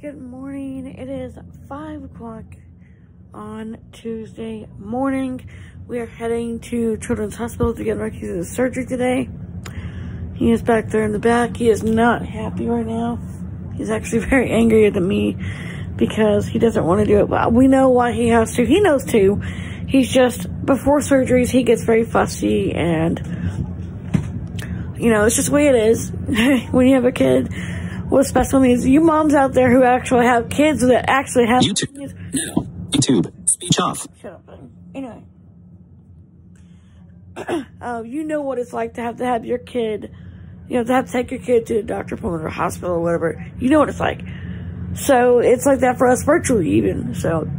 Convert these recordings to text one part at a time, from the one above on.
Good morning. It is 5 o'clock on Tuesday morning. We are heading to Children's Hospital to get Marquis' surgery today. He is back there in the back. He is not happy right now. He's actually very angry at me because he doesn't want to do it. Well, we know why he has to. He knows too. He's just, before surgeries, he gets very fussy and, you know, it's just the way it is when you have a kid with special needs. You moms out there who actually have kids that actually have YouTube. Now. YouTube. Speech off. Shut up, buddy. Anyway. You know what it's like to have your kid, you know, to have to take your kid to a doctor appointment or hospital or whatever. You know what it's like. So, it's like that for us virtually even. So,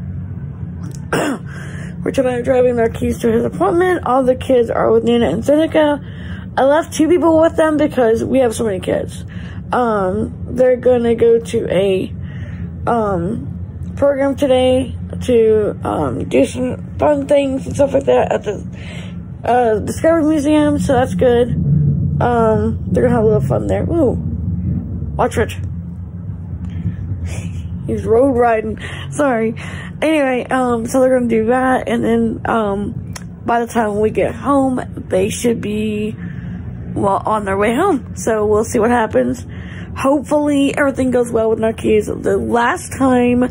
we're driving their keys to his appointment. All the kids are with Nina and Seneca. I left 2 people with them because we have so many kids. They're gonna go to a, program today to, do some fun things and stuff like that at the, Discovery Museum, so that's good. They're gonna have a little fun there. Ooh. Watch Rich. He's road riding. Sorry. Anyway, so they're gonna do that, and then, by the time we get home, they should be, well, on their way home. So we'll see what happens. Hopefully everything goes well with Marquis. The last time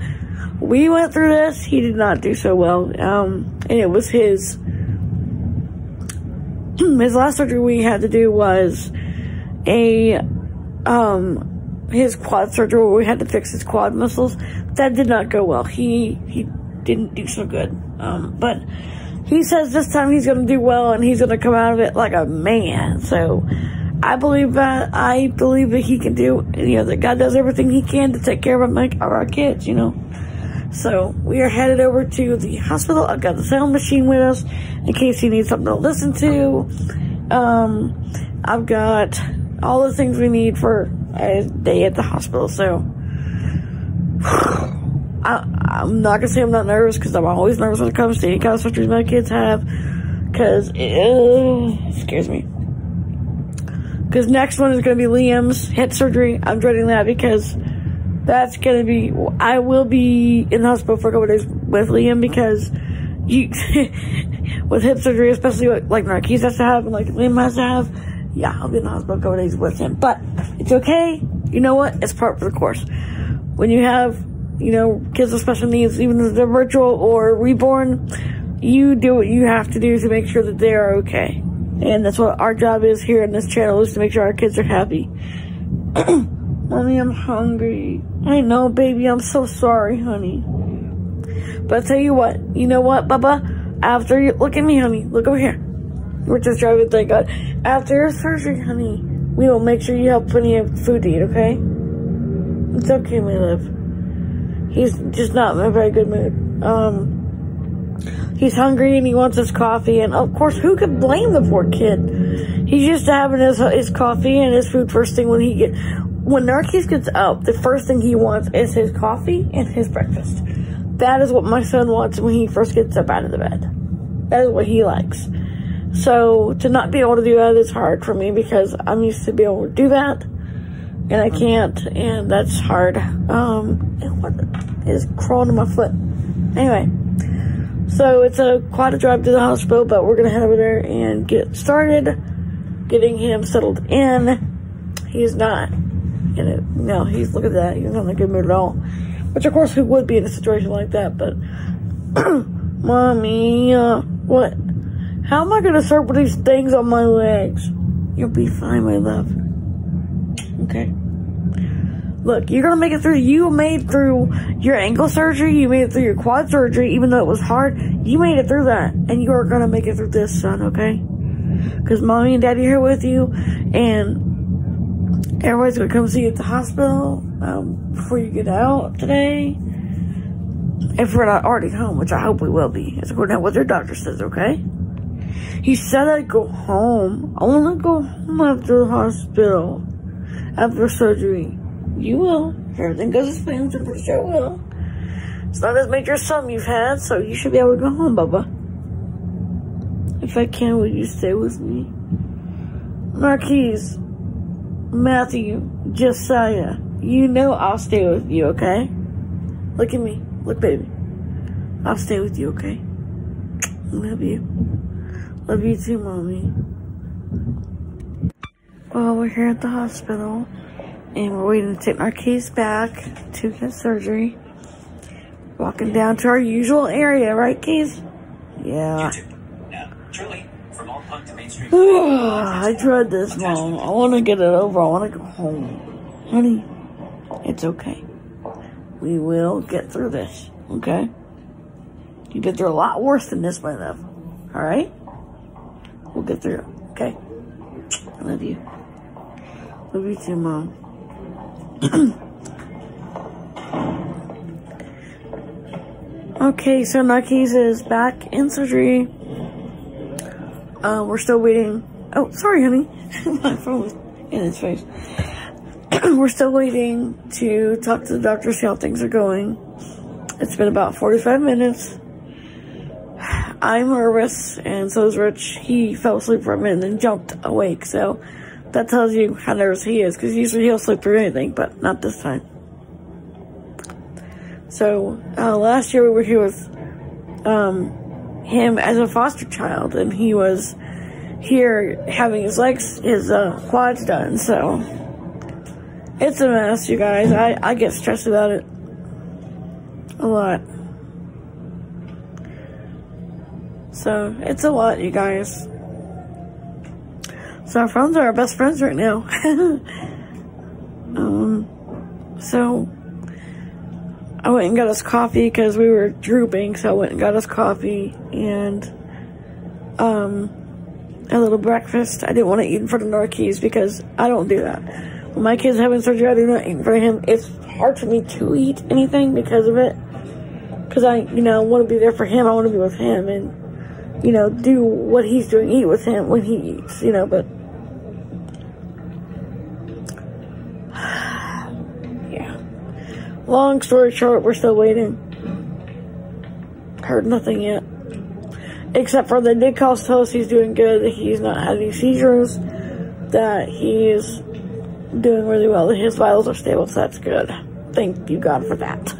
we went through this, he did not do so well. And it was his last surgery we had to do was his quad surgery where we had to fix his quad muscles. That did not go well. He didn't do so good. But he says this time he's going to do well and he's going to come out of it like a man. So I believe that. I believe that he can do, you know, that God does everything he can to take care of our kids, you know. So we are headed over to the hospital. I've got the sound machine with us in case he needs something to listen to. I've got all the things we need for a day at the hospital. So I'm not going to say I'm not nervous because I'm always nervous when it comes to any kind of surgeries my kids have, because it scares me. Because next one is going to be Liam's hip surgery. I'm dreading that because that's going to be, I will be in the hospital for a couple of days with Liam because with hip surgery, especially like Marquis has to have and like Liam has to have, yeah, I'll be in the hospital a couple of days with him. But it's okay. You know what? It's part of the course. When you have, you know, kids with special needs, even if they're virtual or reborn, you do what you have to do to make sure that they are okay. And that's what our job is here in this channel, is to make sure our kids are happy. Mommy, I'm hungry. I know, baby. I'm so sorry, honey. But I'll tell you what. You know what, Bubba? After you... Look at me, honey. Look over here. We're just driving, thank God. After your surgery, honey, we will make sure you have plenty of food to eat, okay? It's okay, my love. He's just not in a very good mood. He's hungry and he wants his coffee, and of course, who could blame the poor kid? He's used to having his coffee and his food first thing when Marquis gets up, the first thing he wants is his coffee and his breakfast. That is what my son wants when he first gets up out of the bed. That is what he likes. So, to not be able to do that is hard for me because I'm used to be able to do that, and I can't, and that's hard. What is crawling to my foot? Anyway. So, it's quite a drive to the hospital, but we're going to head over there and get started getting him settled in. He's not in it. No, look at that. He's not in a good mood at all. Which, of course, he would be in a situation like that, but... Mommy, what? How am I going to start with these things on my legs? You'll be fine, my love. Okay. Look, you're going to make it through. You made through your ankle surgery. You made it through your quad surgery, even though it was hard. You made it through that. And you are going to make it through this, son, okay? Because Mommy and Daddy are here with you. And everybody's going to come see you at the hospital before you get out today. If we're not already home, which I hope we will be. It's according to what their doctor says, okay? He said I'd go home. I want to go home after the hospital. After surgery. You will. If everything goes as planned, I'm pretty sure it will. It's not as major as some you've had, so you should be able to go home, Bubba. If I can, will you stay with me? Marquis, Matthew, Josiah, You know I'll stay with you, okay? Look at me. Look, baby. I'll stay with you, okay? Love you. Love you too, Mommy. Well, we're here at the hospital, and we're waiting to take our keys back to get surgery. Walking down to our usual area, right, Keys? Yeah. I dread this, Mom. I want to get it over. I want to go home. Honey, it's okay. We will get through this, okay? You've been through a lot worse than this, my love. Alright? We'll get through it, okay? I love you. Love you too, Mom. Okay, so Nakis is back in surgery. We're still waiting. Oh, sorry, honey. My phone was in his face. We're still waiting to talk to the doctor, see how things are going. It's been about 45 minutes. I'm nervous, and so is Rich. He fell asleep for a minute and jumped awake, so that tells you how nervous he is, because usually he'll sleep through anything, but not this time. So, last year we were here with him as a foster child, and he was here having his legs, his quads done, so it's a mess, you guys. I get stressed about it a lot. So, it's a lot, you guys. So our phones are our best friends right now. So I went and got us coffee because we were drooping, so I went and got us coffee and a little breakfast. I didn't want to eat in front of Narkees because I don't do that. When my kid's having surgery, I do not eat in front of him. It's hard for me to eat anything because of it. Because I want to be there for him. I want to be with him and, do what he's doing, eat with him when he eats, but yeah. Long story short, we're still waiting. Heard nothing yet. Except for they did call to tell us he's doing good, that he's not having seizures, that he's doing really well, that his vitals are stable, so that's good. Thank you, God, for that.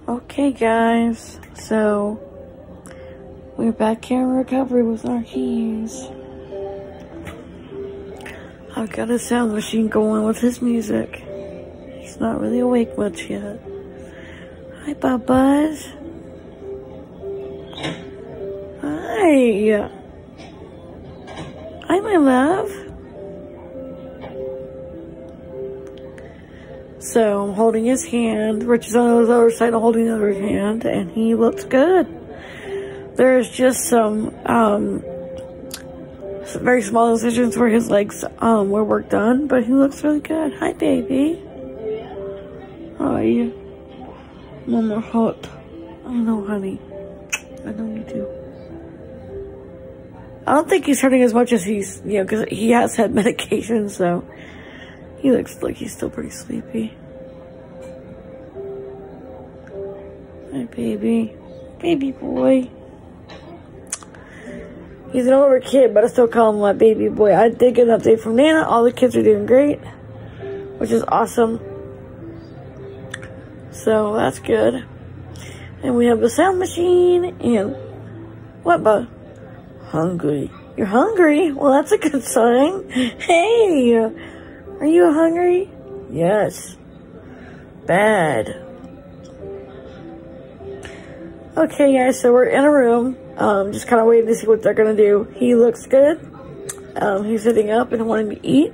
Okay, guys, so we're back here in recovery with our keys. I've got a sound machine going with his music. He's not really awake much yet. Hi, Bubba's. Hi. Hi, my love. So I'm holding his hand. Rich is on the other side, I'm holding the other hand, and he looks good. There's just some very small incisions where his legs were work done, but he looks really good. Hi, baby. How are you? Mama hot. I know, honey. I know you do. I don't think he's hurting as much as he's, because he has had medication, so he looks like he's still pretty sleepy. Hi, baby. Baby boy. He's an older kid, but I still call him my baby boy. I did get an update from Nana. All the kids are doing great, which is awesome. So that's good. And we have the sound machine and what, bud? Hungry. You're hungry? Well, that's a good sign. Hey, are you hungry? Yes. Bad. Okay, guys, so we're in a room. Just kind of waiting to see what they're going to do. He looks good. He's sitting up and wanting to eat.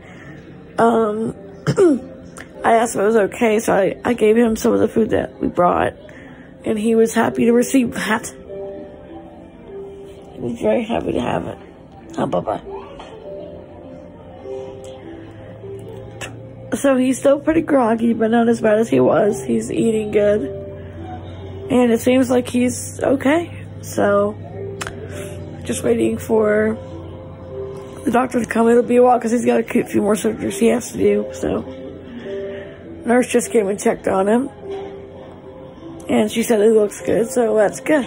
I asked him if it was okay, so I gave him some of the food that we brought. And he was happy to receive that. He was very happy to have it. Bye-bye. So he's still pretty groggy, but not as bad as he was. He's eating good. And it seems like he's okay. So, just waiting for the doctor to come. It'll be a while because he's got a few more surgeries he has to do. So, nurse just came and checked on him. And she said he looks good, so that's good.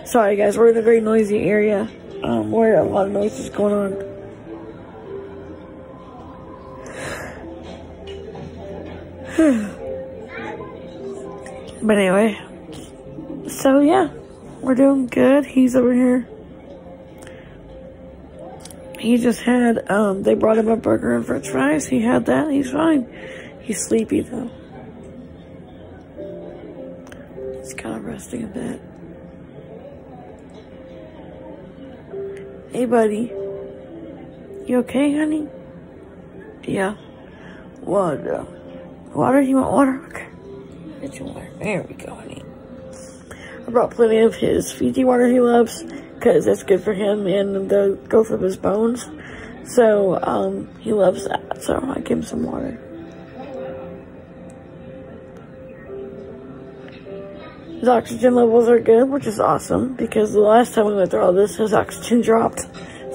Sorry guys, we're in a very noisy area. where a lot of noise is going on. But anyway, so yeah, we're doing good. He's over here. He just had, they brought him a burger and french fries. He had that. He's fine. He's sleepy though. He's kind of resting a bit. Hey buddy. You okay, honey? Yeah. Water. Water? You want water? Okay. Get you water. There we go, honey. I brought plenty of his Fiji water he loves, because it's good for him and the growth of his bones. So, he loves that. So, I gave him some water. His oxygen levels are good, which is awesome, because the last time we went through all this, his oxygen dropped.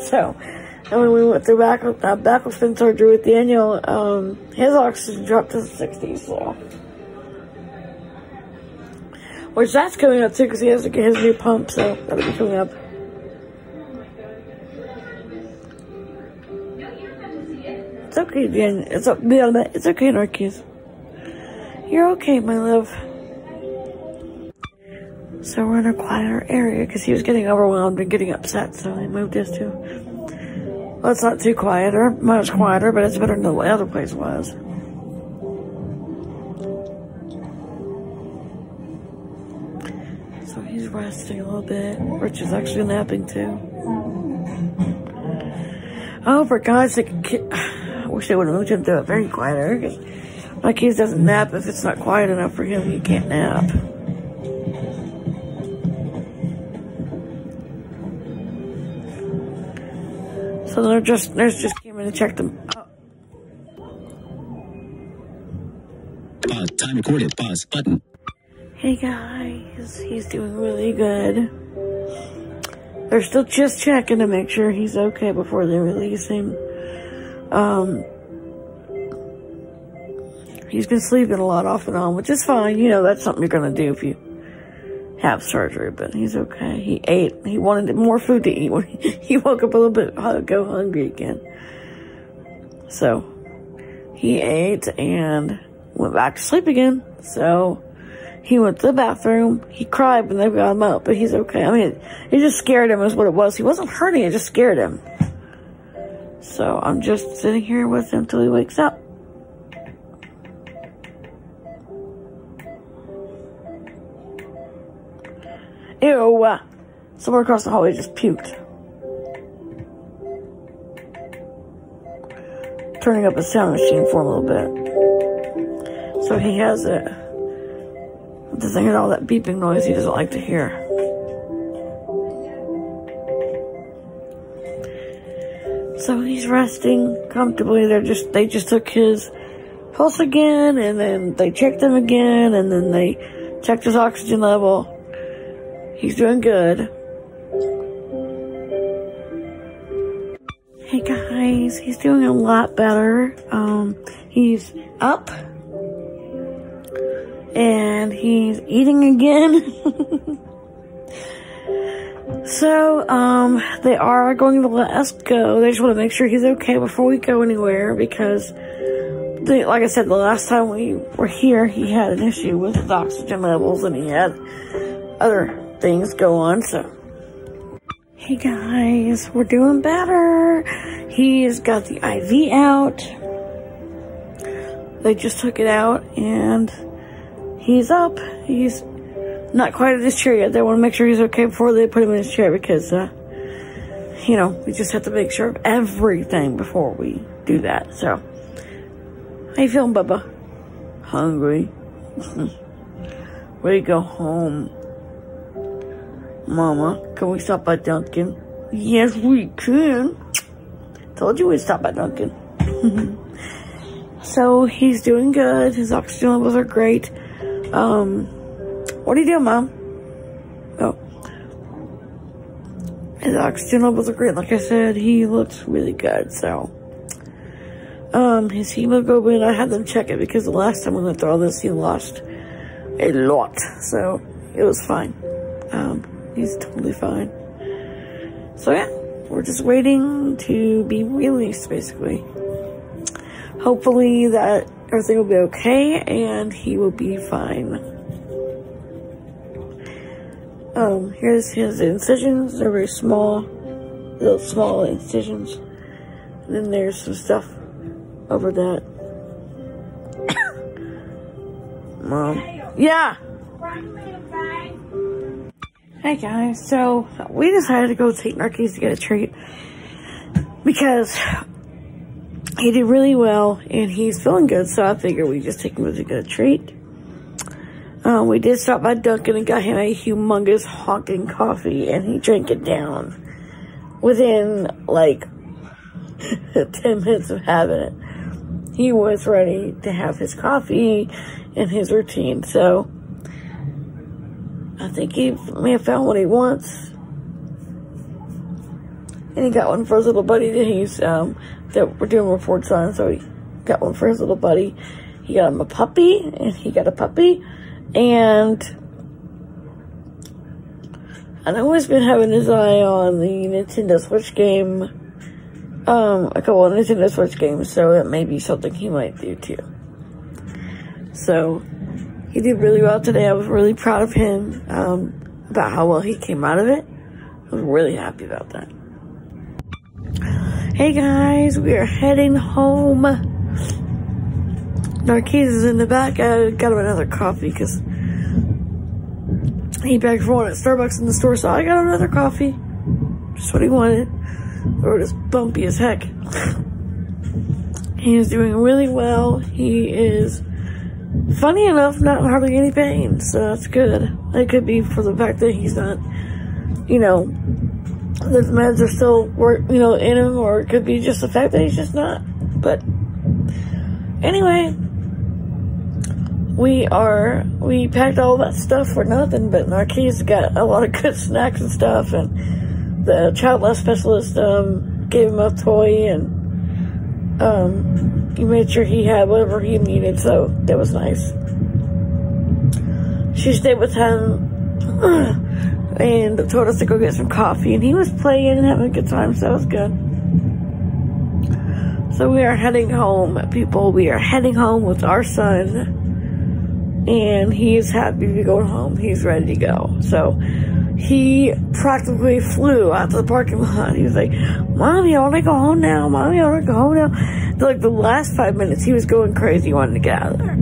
So, and when we went through back fin surgery with Daniel, his oxygen dropped to the 60s, so. Which that's coming up too, because he has to get his new pump, so that'll be coming up. It's okay, Dan. It's okay, Narkies. You're okay, my love. So we're in a quieter area, because he was getting overwhelmed and getting upset, so I moved this to. Well, it's not too quiet, or much quieter, but it's better than the other place was. So he's resting a little bit. Rich is actually napping too. Oh, for God's sake, I wish they would have moved him to a very quiet area, because my kid doesn't nap if it's not quiet enough for him. He can't nap. So nurse just came in and checked him out. Pause. Time recorded. Pause. Button. Hey guys, he's doing really good. They're still just checking to make sure he's okay before they release him. He's been sleeping a lot off and on, which is fine. You know, that's something you're gonna do if you have surgery, but he's okay. He ate. He wanted more food to eat when he woke up a little bit, go hungry again. So, he ate and went back to sleep again. So, he went to the bathroom. He cried when they got him up, but he's okay. I mean, it just scared him is what it was. He wasn't hurting, it just scared him. So, I'm just sitting here with him till he wakes up. Ew, someone across the hallway just puked. Turning up a sound machine for him a little bit. So he has it. Doesn't hear all that beeping noise he doesn't like to hear. So he's resting comfortably. They just took his pulse again, and then they checked him again, and then they checked his oxygen level. He's doing good. Hey guys, he's doing a lot better. He's up. And he's eating again. So, they are going to let us go. They just want to make sure he's okay before we go anywhere, because like I said, the last time we were here, he had an issue with his oxygen levels, and he had other things go on. So, hey guys, we're doing better. He's got the IV out. They just took it out, and he's up. He's not quite in his chair yet. They want to make sure he's okay before they put him in his chair, because, you know, we just have to make sure of everything before we do that. So, how you feeling, Bubba? Hungry? Ready to go home? Mama, can we stop by Dunkin'? Yes, we can. Told you we'd stop by Dunkin'. So, he's doing good. His oxygen levels are great. What are you doing, Mom? Oh. His oxygen levels are great. Like I said, he looks really good, so. His hemoglobin, I had them check it, because the last time we went through all this, he lost a lot. So, it was fine. He's totally fine. So, yeah. we're just waiting to be released, basically. Hopefully that everything will be okay and he will be fine. Here's his incisions. They're very small, little small incisions. And then there's some stuff over that. Mom. Yeah. Hey guys, so we decided to go take Narkis to get a treat because he did really well and he's feeling good, so I figured we'd just take him to get a treat. We did stop by Dunkin' and got him a humongous honking coffee, and he drank it down within like 10 minutes of having it. He was ready to have his coffee and his routine, so I think he may have found what he wants. And he got one for his little buddy that he's, that we're doing reports on, so he got one for his little buddy. He got him a puppy, and he got a puppy, and I know he's been having his eye on the Nintendo Switch game, a couple of Nintendo Switch games, so it may be something he might do too. So, he did really well today. I was really proud of him, about how well he came out of it. I was really happy about that. Hey guys, we are heading home. Narkis is in the back. I got him another coffee because he begged for one at Starbucks in the store, so I got him another coffee. Just what he wanted. The road is bumpy as heck. He is doing really well. He is, funny enough, not in hardly any pain, so that's good. It could be for the fact that he's not, you know, the meds are still, you know, in him, or it could be just the fact that he's just not. But anyway, we packed all that stuff for nothing, but Narkis got a lot of good snacks and stuff, and the child life specialist gave him a toy, and he made sure he had whatever he needed, so that was nice. She stayed with him and told us to go get some coffee, and he was playing and having a good time, so that was good. So we are heading home, people. We are heading home with our son, and he is happy to be going home. He's ready to go. So he practically flew out to the parking lot. He was like, Mommy, I want to go home now. Mommy, I want to go home now. Like the last 5 minutes, he was going crazy, wanting to get out of there.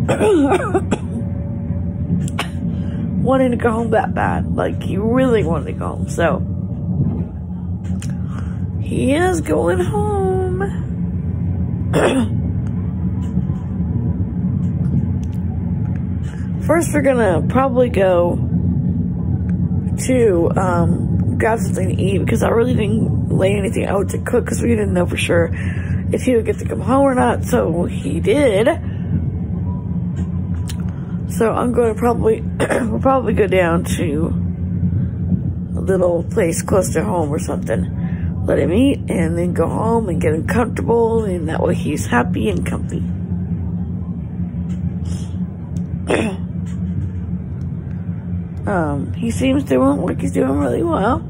Wanting to go home that bad. Like, he really wanted to go home. So he is going home. First, we're gonna probably go to grab something to eat, because I really didn't lay anything out to cook because we didn't know for sure if he would get to come home or not. So he did. So I'm going to we'll probably go down to a little place close to home or something. Let him eat and then go home and get him comfortable, and that way he's happy and comfy. He seems like he's doing really well.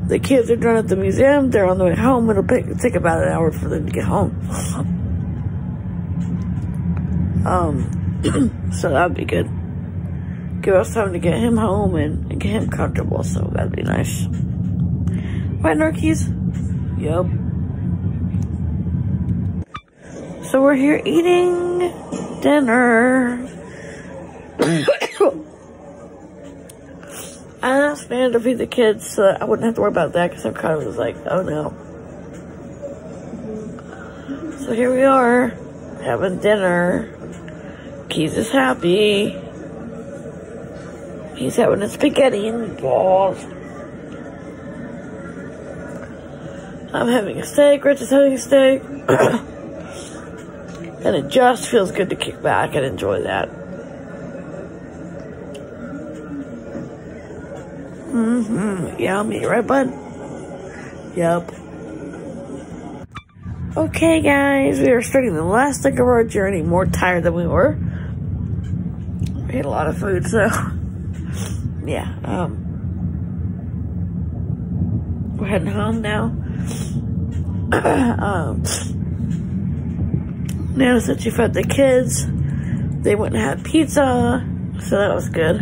The kids are done at the museum. They're on the way home. It'll take about an hour for them to get home. So that'd be good. Give us time to get him home and get him comfortable, so that'd be nice. Right, Narkis? Yup. So we're here eating dinner. I asked Nan to feed the kids so that I wouldn't have to worry about that, because I'm kind of like, oh no. So here we are, having dinner. Keys is happy. He's having a spaghetti and balls. I'm having a steak, Rich is having a steak. And it just feels good to kick back and enjoy that. Yummy, right, bud? Yep. Okay, guys, we are starting the last leg of our journey. More tired than we were. We ate a lot of food, so yeah. we're heading home now. Nana said she fed the kids. They went and had pizza, so that was good.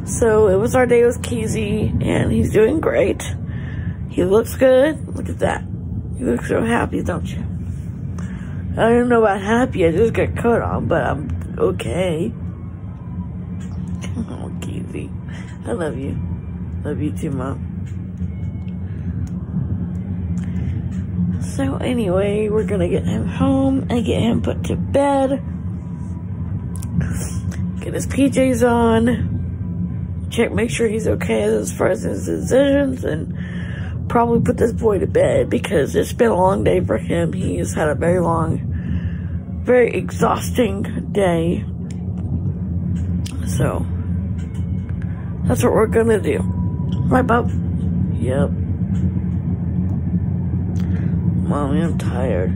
So it was our day with Keezy, and he's doing great. He looks good. Look at that. You look so happy, don't you? I don't know about happy. I just got coat on, but I'm okay. Oh, Keezy. I love you. Love you too, Mom. So anyway, we're gonna get him home and get him put to bed. Get his PJs on. Check, make sure he's okay as far as his decisions, and probably put this boy to bed because it's been a long day for him. He's had a very long, very exhausting day. So that's what we're gonna do. Right, Bob? Yep. Mommy, I'm tired.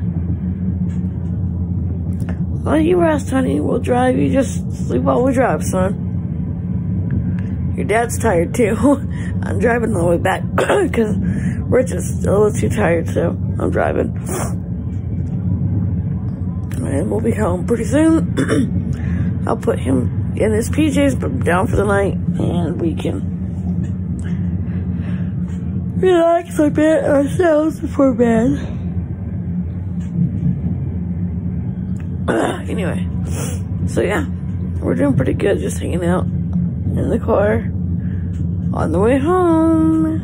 Well, you rest, honey. We'll drive. You just sleep while we drive, son. Your dad's tired, too. I'm driving all the way back because Rich is still a little too tired, so I'm driving. And we'll be home pretty soon. I'll put him in his PJs, put him down for the night, and we can relax a bit ourselves before bed. Anyway, so yeah, we're doing pretty good, just hanging out in the car on the way home.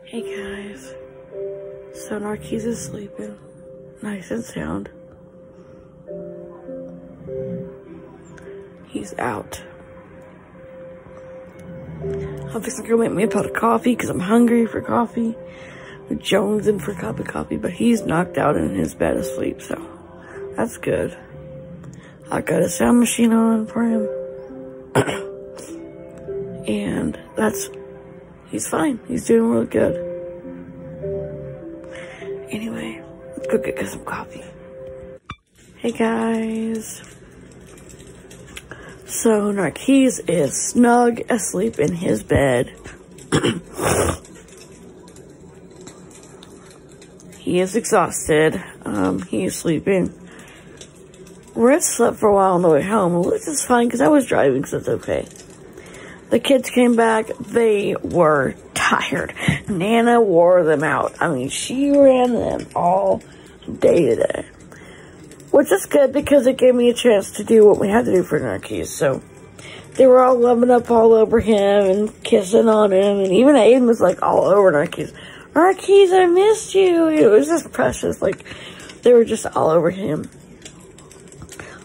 Hey guys, so Narkees is sleeping nice and sound. He's out. I'm fixing to go make me a pot of coffee because I'm hungry for coffee. We're jonesing for a cup of coffee, but he's knocked out in his bed asleep, so that's good. I got a sound machine on for him. And he's fine. He's doing real good. Anyway, let's go get some coffee. Hey guys. So Narkees is snug asleep in his bed. He is exhausted. He's sleeping. Rich slept for a while on the way home, which is fine because I was driving, so it's okay. The kids came back. They were tired. Nana wore them out. I mean, she ran them all day today. Which is good because it gave me a chance to do what we had to do for Narkees. So they were all loving up all over him and kissing on him. And even Aiden was like all over Narkees. Narkees, I missed you. It was just precious. Like, they were just all over him.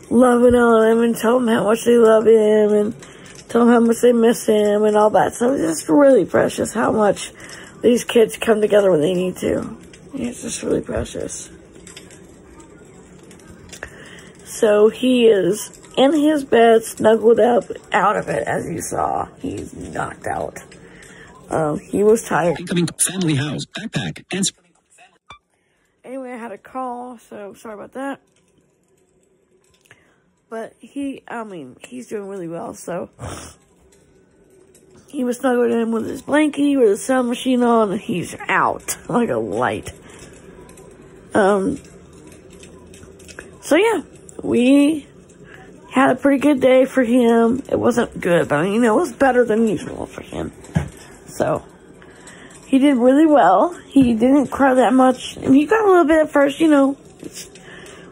Loving on him and telling him how much they love him and telling him how much they miss him and all that. So it's just really precious how much these kids come together when they need to. It's just really precious. So he is in his bed, snuggled up, out of it, as you saw. He's knocked out. He was tired. Incoming family house, backpack, and... Anyway, I had a call, so sorry about that. But he's doing really well, so... He was snuggled in with his blankie, with his sound machine on, and he's out like a light. So yeah, we had a pretty good day for him. It wasn't good, but it was better than usual for him. So, he did really well. He didn't cry that much. And he got a little bit at first, It's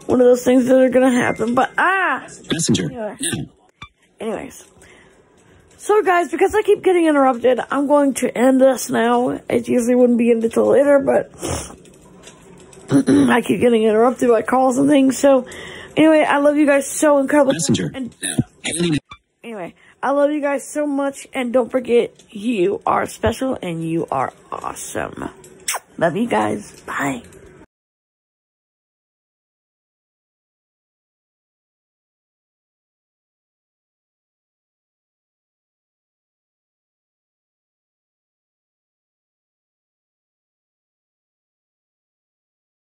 one of those things that are going to happen. But, Messenger. Anyways. So, guys, because I keep getting interrupted, I'm going to end this now. It usually wouldn't be ended until later, but I keep getting interrupted by calls and things. So, anyway, I love you guys so incredibly. Messenger. Anyway, I love you guys so much, and don't forget, you are special and you are awesome. Love you guys. Bye.